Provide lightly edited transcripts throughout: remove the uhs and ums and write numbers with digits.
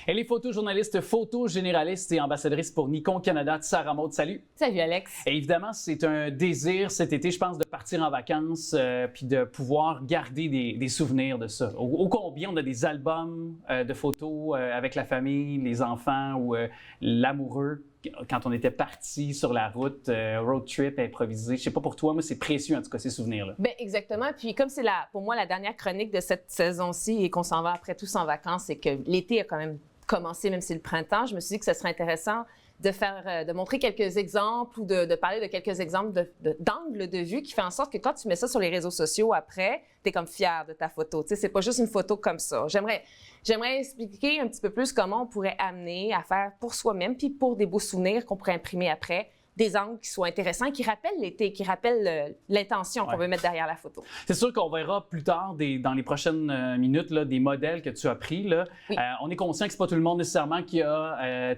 Elle est photojournaliste, photogénéraliste et ambassadrice pour Nikon Canada. Sarah Maud, salut. Salut Alex. Et évidemment, c'est un désir cet été, je pense, de partir en vacances puis de pouvoir garder des souvenirs de ça. Ô combien on a des albums de photos avec la famille, les enfants ou l'amoureux quand on était parti sur la route, road trip improvisé. Je sais pas pour toi, mais c'est précieux en tout cas ces souvenirs-là. Bien, exactement. Puis comme c'est pour moi la dernière chronique de cette saison-ci et qu'on s'en va après tous en vacances, c'est que l'été a quand même commencé, même si c'est le printemps, je me suis dit que ce serait intéressant de montrer quelques exemples ou de parler de quelques exemples d'angles de vue qui fait en sorte que quand tu mets ça sur les réseaux sociaux après, tu es comme fier de ta photo. Tu sais, c'est pas juste une photo comme ça. J'aimerais expliquer un petit peu plus comment on pourrait amener à faire pour soi-même puis pour des beaux souvenirs qu'on pourrait imprimer après, des angles qui soient intéressants, qui rappellent l'été, qui rappellent l'intention qu'on veut mettre derrière la photo. C'est sûr qu'on verra plus tard, dans les prochaines minutes, là, des modèles que tu as pris. Là. Oui. On est conscient que c'est pas tout le monde nécessairement qui a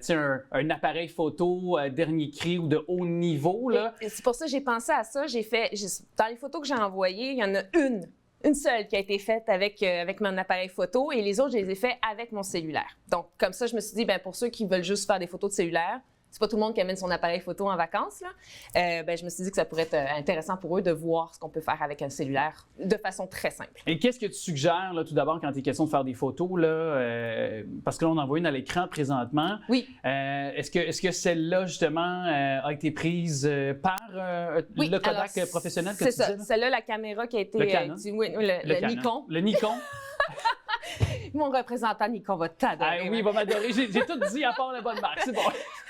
un appareil photo dernier cri ou de haut niveau. Là. C'est pour ça que j'ai pensé à ça. Dans les photos que j'ai envoyées, il y en a une seule qui a été faite avec mon appareil photo et les autres, je les ai fait avec mon cellulaire. Donc, comme ça, je me suis dit, bien, pour ceux qui veulent juste faire des photos de cellulaire, c'est pas tout le monde qui amène son appareil photo en vacances, là. Je me suis dit que ça pourrait être intéressant pour eux de voir ce qu'on peut faire avec un cellulaire de façon très simple. Et qu'est-ce que tu suggères, là, tout d'abord, quand il est question de faire des photos, là, parce que là, on en voit une à l'écran présentement. Oui. Est-ce que celle-là, justement, a été prise par le Kodak professionnel que tu disais? C'est ça. Celle-là, la caméra qui a été... Le Canon. Le Canon. Nikon. Le Nikon. Mon représentant Nikon va t'adorer. Ah oui, il va m'adorer. J'ai tout dit à part la bonne marque. C'est bon.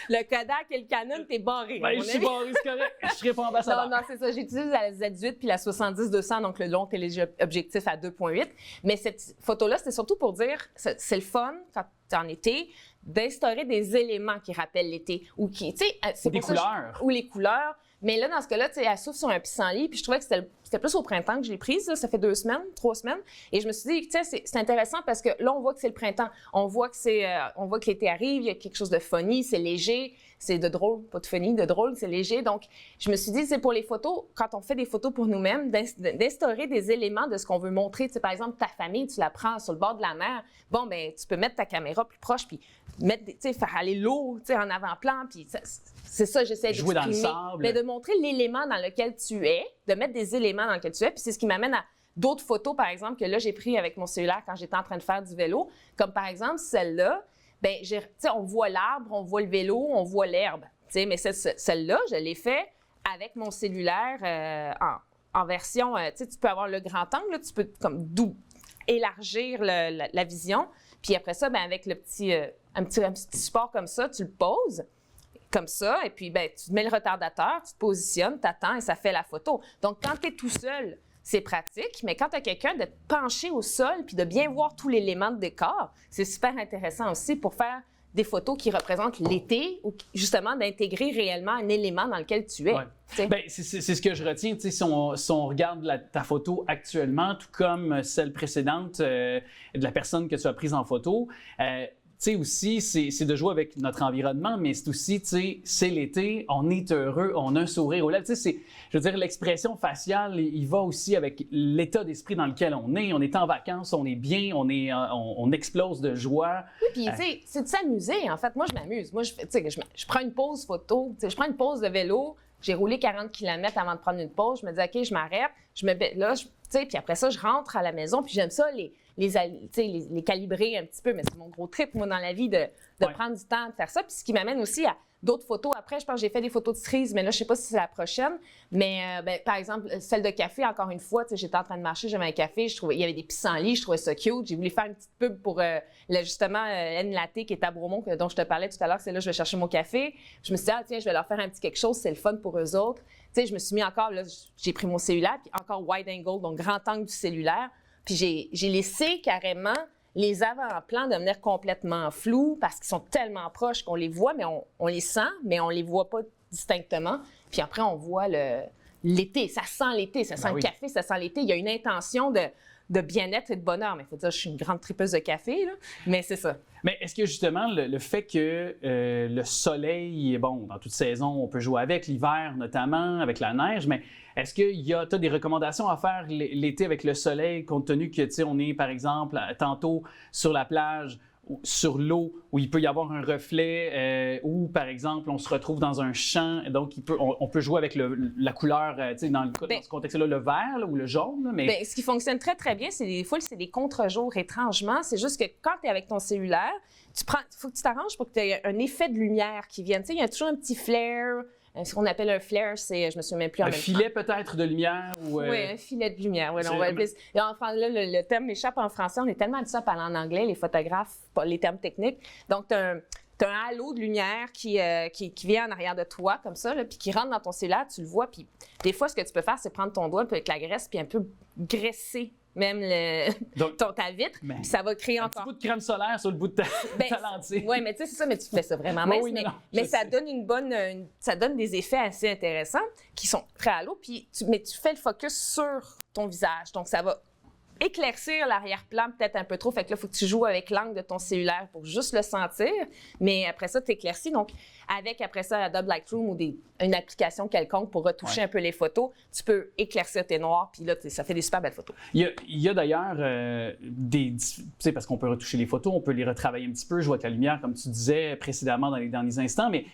Le Kodak et le Canon, t'es barré. Ben, je suis barré, c'est correct. Je serai pas ambassadeur. Non, c'est ça. J'utilise la Z8 puis la 70-200, donc le long téléobjectif à 2.8. Mais cette photo-là, c'était surtout pour dire, c'est le fun, quand t'es en été, d'instaurer des éléments qui rappellent l'été. Ou qui, tu sais, des couleurs. Ou les couleurs. Mais là, dans ce cas-là, tu sais, elle souffle sur un pissenlit, puis je trouvais que c'était plus au printemps que je l'ai prise, là. Ça fait 2 semaines, 3 semaines. Et je me suis dit, tu sais, c'est intéressant parce que là, on voit que c'est le printemps. On voit que l'été arrive, il y a quelque chose de funny, c'est léger, c'est de drôle, pas de funny, de drôle, c'est léger. Donc, je me suis dit, c'est pour les photos, quand on fait des photos pour nous-mêmes, d'instaurer des éléments de ce qu'on veut montrer. Tu sais, par exemple, ta famille, tu la prends sur le bord de la mer. Bon, ben, tu peux mettre ta caméra plus proche, puis faire aller l'eau, tu sais, en avant-plan, puis c'est ça, j'essaie d'exprimer. Jouer dans le sable. Mais de montrer l'élément dans lequel tu es, de mettre des éléments dans lequel tu es, puis c'est ce qui m'amène à d'autres photos, par exemple, que là, j'ai pris avec mon cellulaire quand j'étais en train de faire du vélo, comme par exemple celle-là, bien, tu sais, on voit l'arbre, on voit le vélo, on voit l'herbe, tu sais, mais celle-là, je l'ai fait avec mon cellulaire en version, tu sais, tu peux avoir le grand angle, là, tu peux comme élargir la vision, puis après ça, bien, avec un petit support comme ça, tu le poses, comme ça, et puis ben, tu mets le retardateur, tu te positionnes, tu attends et ça fait la photo. Donc, quand tu es tout seul, c'est pratique, mais quand tu as quelqu'un, de te pencher au sol puis de bien voir tout l'élément de décor, c'est super intéressant aussi pour faire des photos qui représentent l'été ou justement d'intégrer réellement un élément dans lequel tu es. Ouais. Bien, c'est ce que je retiens. Si on regarde ta photo actuellement, tout comme celle précédente de la personne que tu as prise en photo, tu sais aussi, c'est de jouer avec notre environnement, mais c'est aussi, tu sais, c'est l'été, on est heureux, on a un sourire aux lèvres. Tu sais, je veux dire, l'expression faciale, il va aussi avec l'état d'esprit dans lequel on est. On est en vacances, on est bien, on explose de joie. Oui, puis tu sais, c'est de s'amuser, en fait. Moi, je m'amuse. Moi, je prends une pause photo, tu sais, je prends une pause de vélo. J'ai roulé 40 km avant de prendre une pause. Je me dis, OK, je m'arrête. Je me mets là, tu sais, puis après ça, je rentre à la maison. Puis j'aime ça, les calibrer un petit peu. Mais c'est mon gros trip, moi, dans la vie, de prendre du temps de faire ça. Puis ce qui m'amène aussi à d'autres photos. Après, je pense que j'ai fait des photos de cerises, mais là, je sais pas si c'est la prochaine. Mais, par exemple, celle de café, encore une fois, tu sais, j'étais en train de marcher, j'avais un café, il y avait des pissenlits, je trouvais ça cute. J'ai voulu faire une petite pub pour, justement, N-Latte qui est à Bromont, dont je te parlais tout à l'heure. C'est là que je vais chercher mon café. Je me suis dit, tiens, je vais leur faire un petit quelque chose, c'est le fun pour eux autres. Tu sais, je me suis mis encore, là, j'ai pris mon cellulaire, puis encore wide angle, donc grand angle du cellulaire. Puis j'ai laissé carrément les avant-plans devenir complètement flous parce qu'ils sont tellement proches qu'on les voit, mais on les sent, mais on les voit pas distinctement. Puis après, on voit l'été. Ça sent l'été, ça sent le café, ça sent l'été. Il y a une intention de bien-être et de bonheur. Mais il faut dire, je suis une grande tripeuse de café, là. Mais c'est ça. Mais est-ce que justement, le fait que le soleil, bon, dans toute saison, on peut jouer avec, l'hiver notamment, avec la neige, mais est-ce que tu as des recommandations à faire l'été avec le soleil, compte tenu que, tu sais, on est, par exemple, tantôt sur la plage sur l'eau où il peut y avoir un reflet ou, par exemple, on se retrouve dans un champ, donc on peut jouer avec la couleur, dans ce contexte-là, le vert là, ou le jaune. Là, mais... Bien, ce qui fonctionne très, très bien, c'est des fois, c'est des contre-jours étrangement. C'est juste que quand tu es avec ton cellulaire, il faut que tu t'arranges pour que tu aies un effet de lumière qui vienne. Tu sais, il y a toujours un petit flare. Ce qu'on appelle un flare, c'est, je me souviens même plus en même temps. Un filet peut-être de lumière? Oui, un filet de lumière. Oui, on va appeler... Là, le terme m'échappe en français. On est tellement habitués à parler en anglais, les photographes, pas les termes techniques. Donc, tu as un halo de lumière qui vient en arrière de toi, comme ça, là, puis qui rentre dans ton cellulaire, tu le vois. Puis des fois, ce que tu peux faire, c'est prendre ton doigt avec la graisse, puis un peu graisser même ta vitre, puis ça va créer encore... Un petit bout de crème solaire sur le bout de ta lentille. Oui, mais tu sais, c'est ça, mais tu fais ça vraiment mince. Mais ça donne ça donne des effets assez intéressants qui sont très à l'eau, mais tu fais le focus sur ton visage. Donc, ça va éclaircir l'arrière-plan peut-être un peu trop. Fait que là, il faut que tu joues avec l'angle de ton cellulaire pour juste le sentir. Mais après ça, tu éclaircis. Donc, après ça, Adobe Lightroom ou une application quelconque pour retoucher un peu les photos, tu peux éclaircir tes noirs. Puis là, ça fait des super belles photos. Il y a d'ailleurs tu sais, parce qu'on peut retoucher les photos, on peut les retravailler un petit peu, jouer avec la lumière, comme tu disais précédemment dans les instants. Mais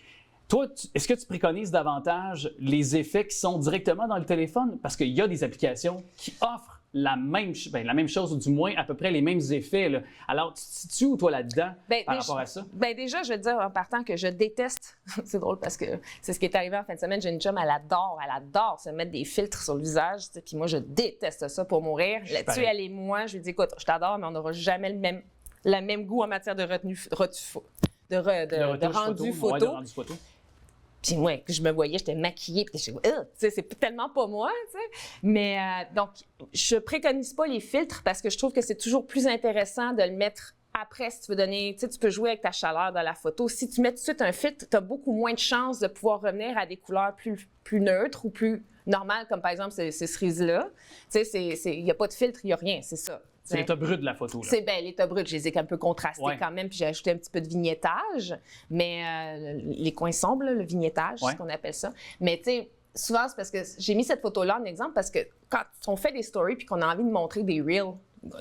toi, est-ce que tu préconises davantage les effets qui sont directement dans le téléphone? Parce qu'il y a des applications qui offrent la même chose, ou du moins à peu près les mêmes effets. Là. Alors, tu te situes où, toi, là-dedans, par rapport à ça? Bien, déjà, je vais te dire en partant que je déteste, c'est drôle parce que c'est ce qui est arrivé en fin de semaine, j'ai une chum, elle adore se mettre des filtres sur le visage, puis moi, je déteste ça pour mourir. Là-dessus, elle et moi, je lui dis, écoute, je t'adore, mais on n'aura jamais le même goût en matière de rendu photo. Puis moi, je me voyais, j'étais maquillée, puis je disais, c'est tellement pas moi, tu sais. Mais donc, je préconise pas les filtres parce que je trouve que c'est toujours plus intéressant de le mettre après si tu veux donner, tu sais, tu peux jouer avec ta chaleur dans la photo. Si tu mets tout de suite un filtre, tu as beaucoup moins de chances de pouvoir revenir à des couleurs plus neutres ou plus normales, comme par exemple ces cerises-là. Tu sais, il n'y a pas de filtre, il n'y a rien, c'est ça. C'est l'état brut de la photo. Là. C'est bien l'état brut. Je les ai un peu contrastés quand même, puis j'ai ajouté un petit peu de vignettage. Mais les coins sombres, là, le vignettage, c'est ce qu'on appelle ça. Mais tu sais, souvent, c'est parce que j'ai mis cette photo-là en exemple parce que quand on fait des stories puis qu'on a envie de montrer des reels,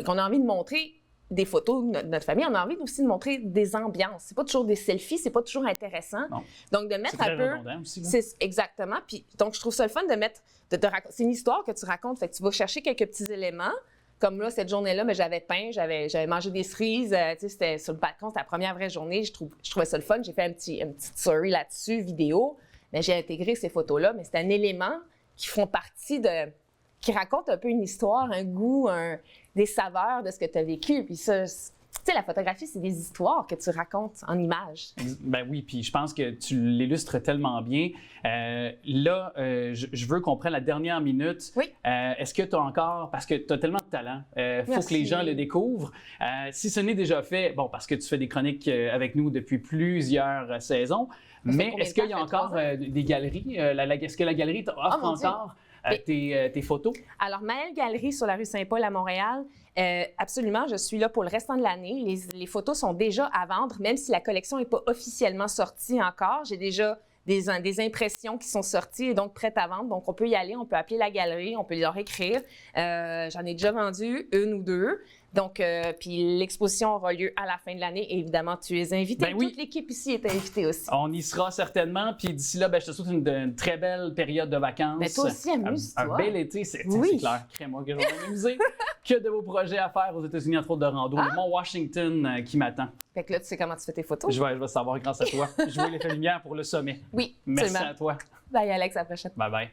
qu'on a envie de montrer des photos de notre famille, on a envie aussi de montrer des ambiances. C'est pas toujours des selfies, c'est pas toujours intéressant. Non. Donc, de mettre un peu... Aussi, c'est exactement. Puis, donc, je trouve ça le fun de mettre... c'est une histoire que tu racontes. Fait que tu vas chercher quelques petits éléments. Comme là, cette journée-là, mais j'avais peint, j'avais mangé des cerises. C'était sur le balcon, c'était la première vraie journée. Je trouvais ça le fun. J'ai fait une petite story là-dessus, vidéo. Mais j'ai intégré ces photos-là. Mais c'est un élément qui font partie qui raconte un peu une histoire, un goût, des saveurs de ce que tu as vécu. Puis ça, tu sais, la photographie, c'est des histoires que tu racontes en images. Ben oui, puis je pense que tu l'illustres tellement bien. Je veux qu'on prenne la dernière minute. Oui. Est-ce que tu as encore, parce que tu as tellement de talent, faut que les gens le découvrent. Si ce n'est déjà fait, bon, parce que tu fais des chroniques avec nous depuis plusieurs saisons, mais est-ce qu'il y a encore des galeries? Est-ce que la galerie offre encore tes photos? Alors, Maëlle Galerie sur la rue Saint-Paul à Montréal, absolument, je suis là pour le restant de l'année. Les photos sont déjà à vendre, même si la collection n'est pas officiellement sortie encore. J'ai déjà des impressions qui sont sorties et donc prêtes à vendre. Donc, on peut y aller, on peut appeler la galerie, on peut leur écrire. J'en ai déjà vendu une ou deux. Donc, puis l'exposition aura lieu à la fin de l'année. Et évidemment, tu es invité. Ben oui. Toute l'équipe ici est invitée aussi. On y sera certainement. Puis d'ici là, je te souhaite une très belle période de vacances. Mais toi aussi, amuse-toi. Un bel été, c'est clair. Crée-moi que je vais m'amuser. Que de beaux projets à faire aux États-Unis, entre autres de rando. Le Mont Washington qui m'attend. Fait que là, tu sais comment tu fais tes photos. Je vais savoir grâce à toi. Je vois l'effet lumière pour le sommet. Oui, merci absolument. à toi. Bye Alex, à la prochaine. Bye bye.